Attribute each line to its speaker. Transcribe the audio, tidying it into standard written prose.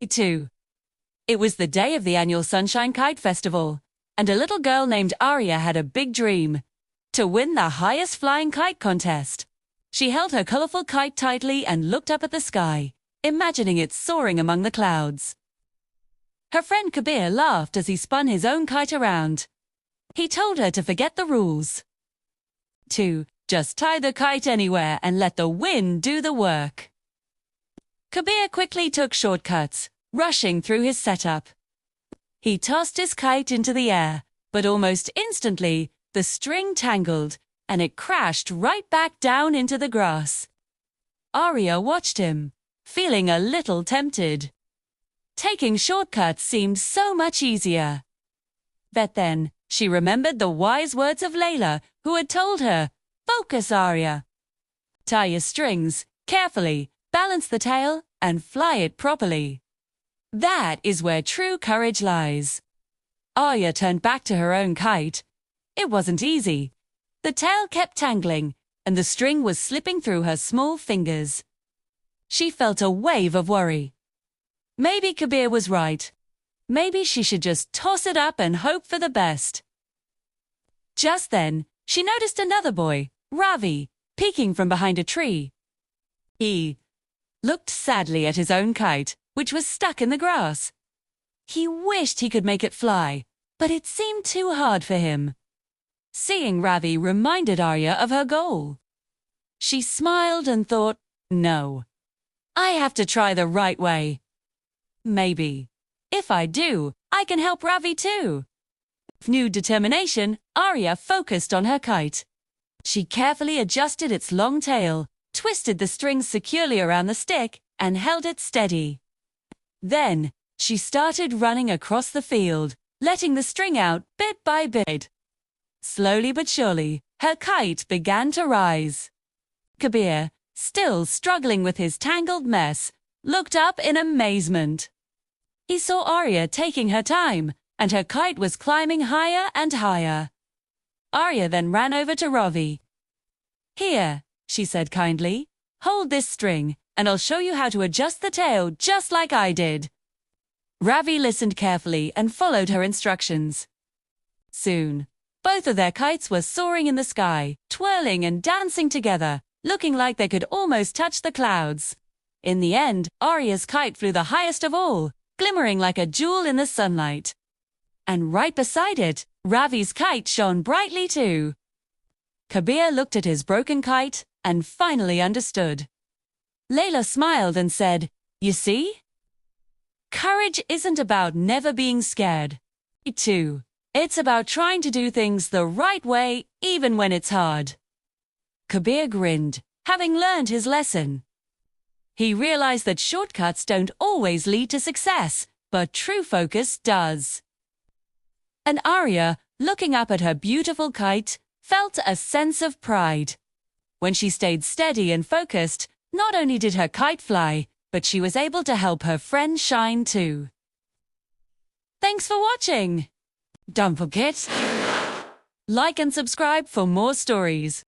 Speaker 1: 2. It was the day of the annual Sunshine Kite Festival, and a little girl named Arya had a big dream: to win the highest flying kite contest. She held her colorful kite tightly and looked up at the sky, imagining it soaring among the clouds. Her friend Kabir laughed as he spun his own kite around. He told her to forget the rules. 2. Just tie the kite anywhere and let the wind do the work. Kabir quickly took shortcuts, rushing through his setup. He tossed his kite into the air, but almost instantly, the string tangled, and it crashed right back down into the grass. Arya watched him, feeling a little tempted. Taking shortcuts seemed so much easier. But then, she remembered the wise words of Leela, who had told her, "Focus, Arya. Tie your strings carefully, balance the tail, and fly it properly." That is where true courage lies. Arya turned back to her own kite. It wasn't easy. The tail kept tangling, and the string was slipping through her small fingers. She felt a wave of worry. Maybe Kabir was right. Maybe she should just toss it up and hope for the best. Just then, she noticed another boy, Ravi, peeking from behind a tree. He looked sadly at his own kite, which was stuck in the grass. He wished he could make it fly, but it seemed too hard for him. Seeing Ravi reminded Arya of her goal. She smiled and thought, no, I have to try the right way. Maybe, if I do, I can help Ravi too. With new determination, Arya focused on her kite. She carefully adjusted its long tail, twisted the strings securely around the stick, and held it steady. Then, she started running across the field, letting the string out bit by bit. Slowly but surely, her kite began to rise. Kabir, still struggling with his tangled mess, looked up in amazement. He saw Arya taking her time, and her kite was climbing higher and higher. Arya then ran over to Ravi. "Here," she said kindly, "hold this string, and I'll show you how to adjust the tail just like I did." Ravi listened carefully and followed her instructions. Soon, both of their kites were soaring in the sky, twirling and dancing together, looking like they could almost touch the clouds. In the end, Arya's kite flew the highest of all, glimmering like a jewel in the sunlight. And right beside it, Ravi's kite shone brightly too. Kabir looked at his broken kite and finally understood. Leela smiled and said, "You see? Courage isn't about never being scared. It's about trying to do things the right way even when it's hard." Kabir grinned, having learned his lesson. He realized that shortcuts don't always lead to success, but true focus does. And Arya, looking up at her beautiful kite, felt a sense of pride. When she stayed steady and focused, not only did her kite fly, but she was able to help her friend shine too. Thanks for watching! Don't forget, like and subscribe for more stories.